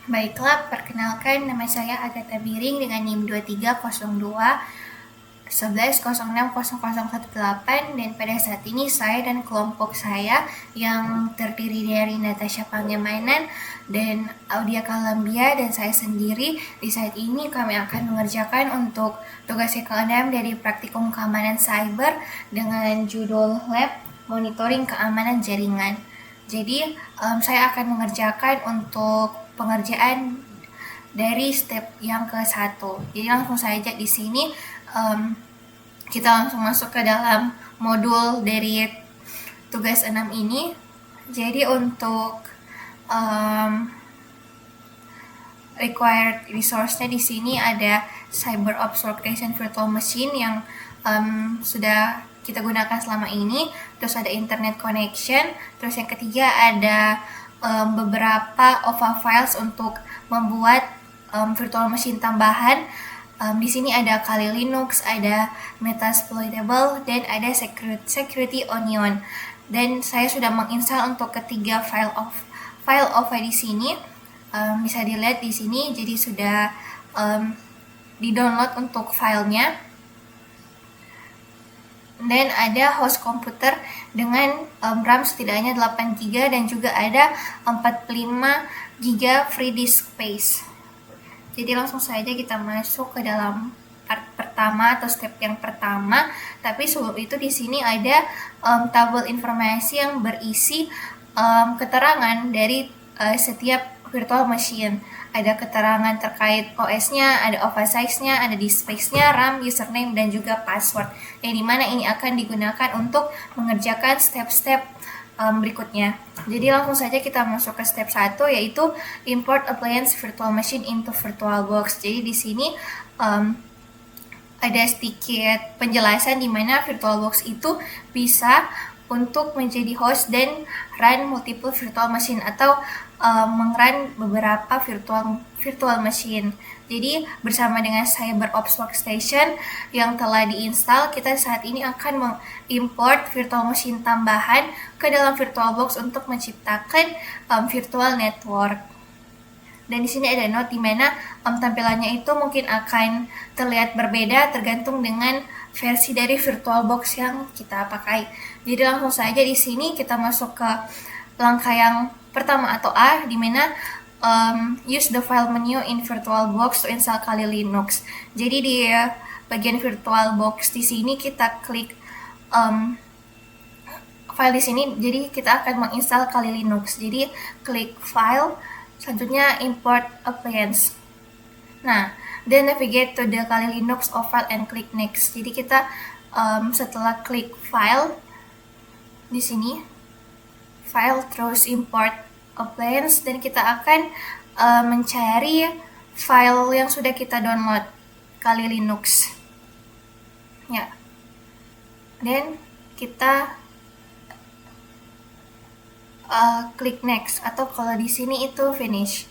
Baiklah, perkenalkan nama saya Agatha Biring dengan NIM 2302 11060018, dan pada saat ini saya dan kelompok saya yang terdiri dari Natasha Pangemanan dan Audia Kalambia dan saya sendiri, di saat ini kami akan mengerjakan untuk tugas yang ke-6 dari praktikum keamanan cyber dengan judul Lab Monitoring Keamanan Jaringan. Jadi saya akan mengerjakan untuk pengerjaan dari step yang ke-1. Jadi langsung saja di sini kita langsung masuk ke dalam modul dari tugas 6 ini. Jadi untuk required resource-nya di sini ada CyberOps Workstation Virtual Machine yang sudah kita gunakan selama ini, terus ada internet connection, terus yang ketiga ada beberapa OVA files untuk membuat virtual machine tambahan. Di sini ada Kali Linux, ada Metasploitable, dan ada Security Onion. Dan saya sudah menginstal untuk ketiga file OVA di sini. Bisa dilihat di sini, jadi sudah di-download untuk filenya. Dan ada host komputer dengan RAM setidaknya 8GB dan juga ada 45GB free disk space. Jadi langsung saja kita masuk ke dalam part pertama atau step yang pertama. Tapi sebelum itu di sini ada tabel informasi yang berisi keterangan dari setiap virtual machine. Ada keterangan terkait OS-nya, ada OVA size-nya, ada disk space-nya, RAM, username, dan juga password. Yang dimana ini akan digunakan untuk mengerjakan step-step berikutnya. Jadi langsung saja kita masuk ke step 1, yaitu import appliance virtual machine into VirtualBox. Jadi di sini ada sedikit penjelasan di mana VirtualBox itu bisa untuk menjadi host dan run multiple virtual machine atau meng-run beberapa virtual machine. Jadi bersama dengan CyberOps Workstation yang telah diinstal, kita saat ini akan mengimport virtual machine tambahan ke dalam VirtualBox untuk menciptakan virtual network. Dan di sini ada note di mana tampilannya itu mungkin akan terlihat berbeda tergantung dengan versi dari VirtualBox yang kita pakai. Jadi langsung saja di sini kita masuk ke langkah yang pertama atau A, di mana use the file menu in VirtualBox to install Kali Linux. Jadi di bagian VirtualBox di sini kita klik file di sini. Jadi kita akan menginstal Kali Linux. Jadi klik file, selanjutnya import appliance. Nah, then navigate to the Kali Linux file and click next. Jadi kita setelah klik file di sini, file, terus import appliance, dan kita akan mencari file yang sudah kita download, Kali Linux. Ya. Dan kita klik next, atau kalau di sini itu finish.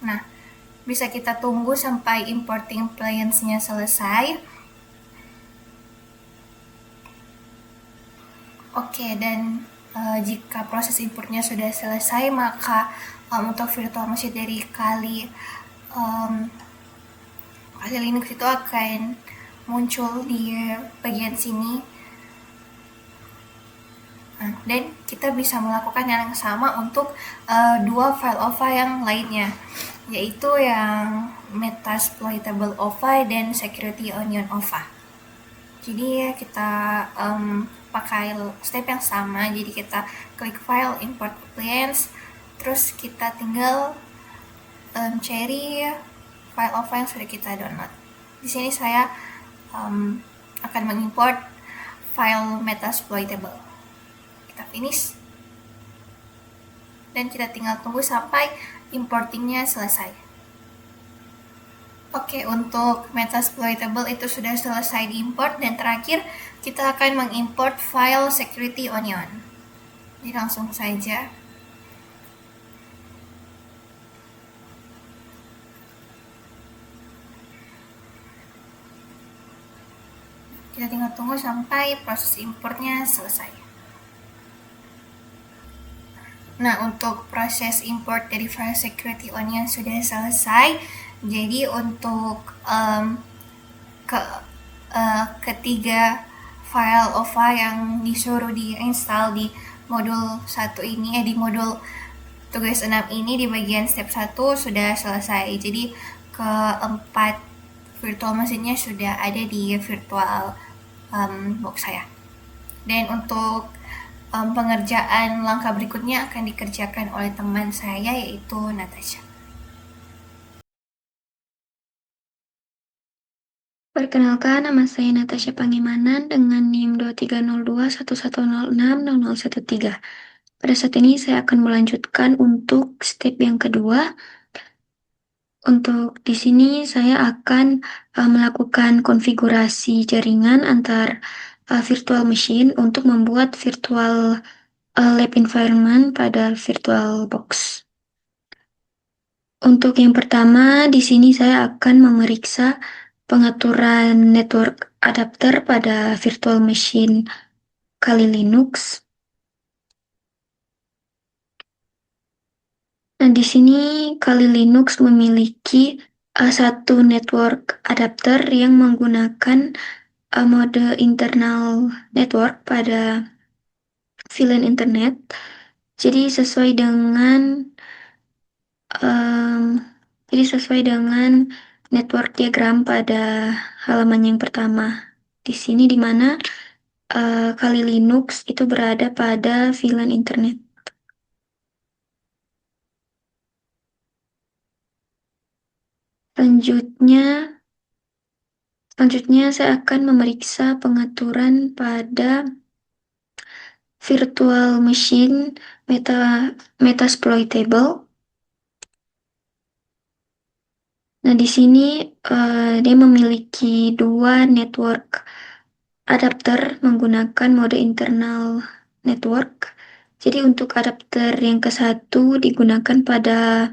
Nah, bisa kita tunggu sampai importing appliance-nya selesai. Oke, dan jika proses importnya sudah selesai, maka untuk virtual machine dari Kali Linux itu akan muncul di bagian sini. Dan kita bisa melakukan yang sama untuk dua file OVA yang lainnya, yaitu yang Metasploitable OVA dan Security Onion OVA. Jadi kita pakai step yang sama. Jadi kita klik file, import appliance, terus kita tinggal cari file OVA yang sudah kita download. Di sini saya akan mengimport file Metasploitable. Kita finish, dan kita tinggal tunggu sampai importingnya selesai. Oke, untuk Metasploitable itu sudah selesai diimport, dan terakhir kita akan mengimport file Security Onion. Jadi langsung saja. Kita tinggal tunggu sampai proses importnya selesai. Nah, untuk proses import dari file security onion sudah selesai. Jadi untuk ke ketiga file OVA yang disuruh diinstal di modul 1 ini, di modul tugas 6 ini di bagian step 1 sudah selesai. Jadi keempat virtual mesinnya sudah ada di virtual box saya. Dan untuk pengerjaan langkah berikutnya akan dikerjakan oleh teman saya yaitu Natasha. Perkenalkan, nama saya Natasha Pangimanan dengan NIM 230211060013. Pada saat ini saya akan melanjutkan untuk step yang kedua. Untuk di sini saya akan melakukan konfigurasi jaringan antar virtual machine untuk membuat virtual lab environment pada VirtualBox. Untuk yang pertama, di sini saya akan memeriksa pengaturan network adapter pada virtual machine Kali Linux. Nah, di sini Kali Linux memiliki satu network adapter yang menggunakan mode internal network pada VLAN internet. Jadi sesuai dengan em, network diagram pada halaman yang pertama. Di sini di mana Kali Linux itu berada pada VLAN internet. Selanjutnya, saya akan memeriksa pengaturan pada virtual machine Metasploitable. Nah, di sini dia memiliki dua network adapter menggunakan mode internal network. Jadi untuk adapter yang ke satu digunakan pada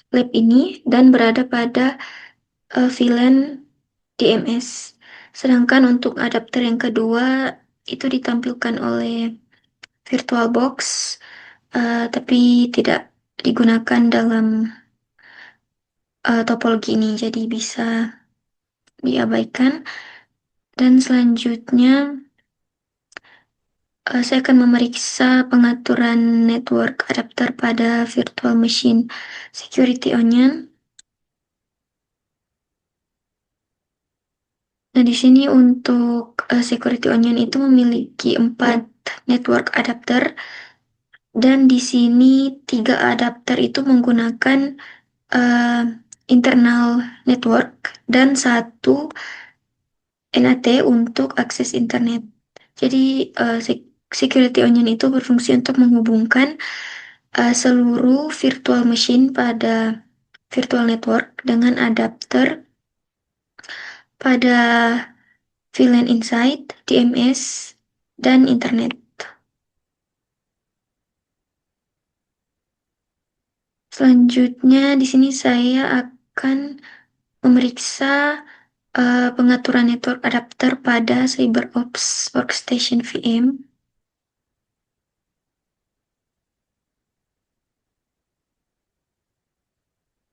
lab ini dan berada pada VLAN DMS. Sedangkan untuk adapter yang kedua itu ditampilkan oleh VirtualBox, tapi tidak digunakan dalam topologi ini, jadi bisa diabaikan. Dan selanjutnya saya akan memeriksa pengaturan network adapter pada virtual machine security onion. Nah, di sini untuk security onion itu memiliki 4 network adapter dan di sini 3 adapter itu menggunakan uh, internal network dan satu NAT untuk akses internet. Jadi security onion itu berfungsi untuk menghubungkan seluruh virtual machine pada virtual network dengan adapter pada VLAN inside, DMS, dan internet. Selanjutnya di sini saya akan memeriksa pengaturan network adapter pada CyberOps Workstation VM.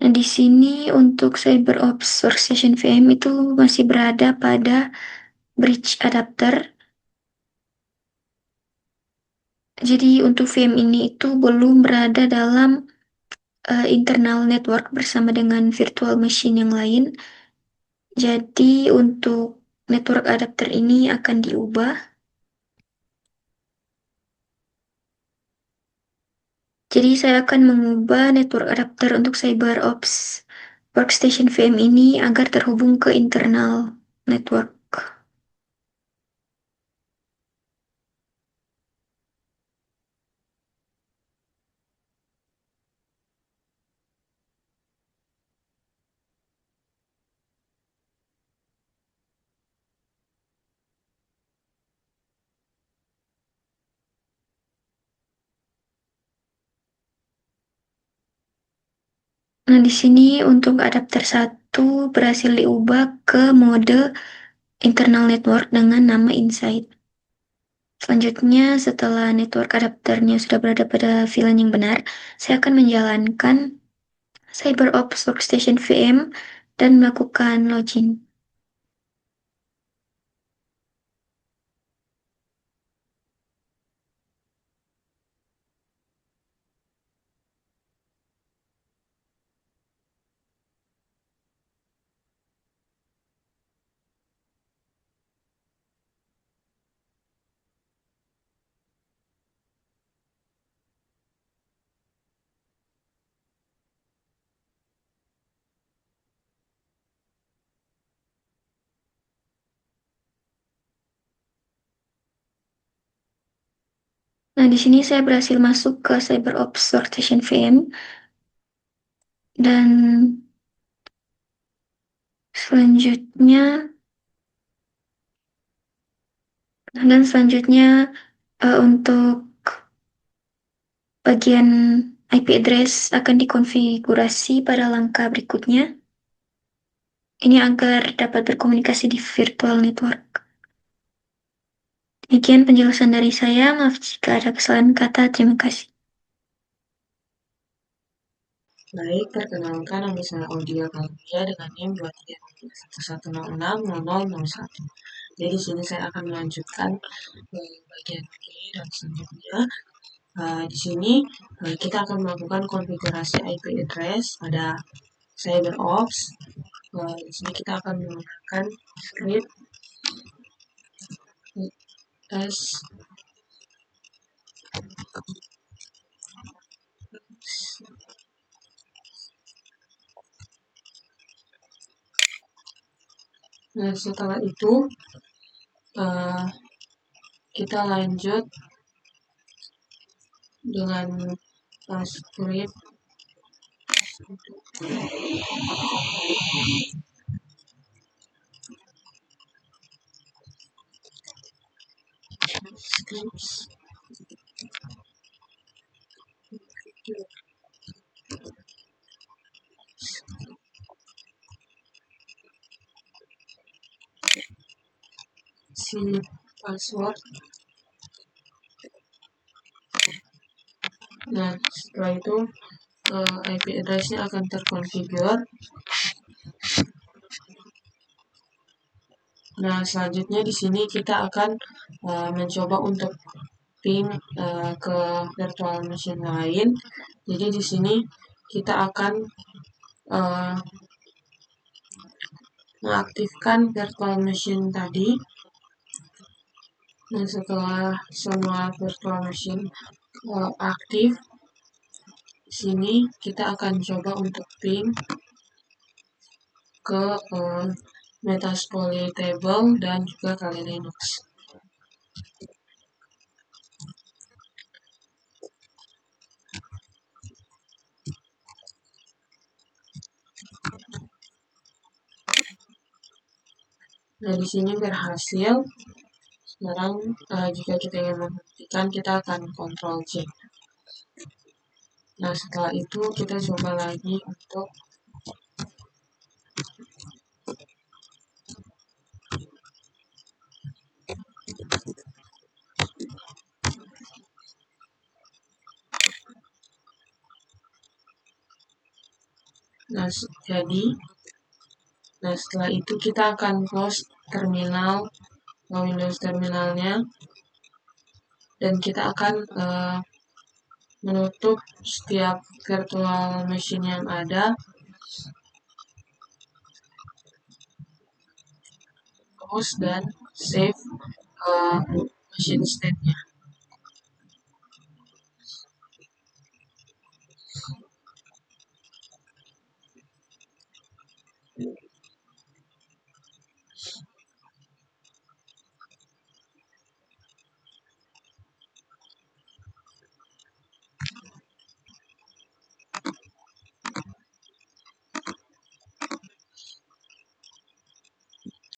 Nah, di sini untuk CyberOps Workstation VM itu masih berada pada bridge adapter. Jadi untuk VM ini itu belum berada dalam internal network bersama dengan virtual machine yang lain. Jadi untuk network adapter ini akan diubah. Jadi saya akan mengubah network adapter untuk CyberOps Workstation VM ini agar terhubung ke internal network. Nah, di sini untuk adapter 1 berhasil diubah ke mode internal network dengan nama Insight. Selanjutnya, setelah network adapternya sudah berada pada VLAN yang benar, saya akan menjalankan CyberOps Workstation VM dan melakukan login. Nah, di sini saya berhasil masuk ke CyberOps Workstation VM dan selanjutnya untuk bagian IP address akan dikonfigurasi pada langkah berikutnya. Ini agar dapat berkomunikasi di virtual network. Demikian penjelasan dari saya. Maaf jika ada kesalahan kata. Terima kasih. Baik, perkenalkan nama saya Audia Kalvia dengan NIM 2311060001. Jadi di sini saya akan melanjutkan bagian ini dan selanjutnya di sini kita akan melakukan konfigurasi IP address pada CyberOps. Di sini kita akan menggunakan script S Nah, setelah itu kita lanjut dengan script scripts si password. Nah, setelah itu IP address-nya akan terkonfigure. Nah, selanjutnya di sini kita akan mencoba untuk ping ke virtual machine lain. Jadi di sini kita akan mengaktifkan virtual machine tadi. Nah, setelah semua virtual machine aktif, di sini kita akan coba untuk ping ke Metasploit table dan juga Kali Linux. Nah, di sini berhasil. Sekarang jika kita ingin menghentikan, kita akan Ctrl C. Nah, setelah itu kita coba lagi untuk setelah itu kita akan close terminal Windows terminalnya dan kita akan menutup setiap virtual machine yang ada, close dan save machine state-nya.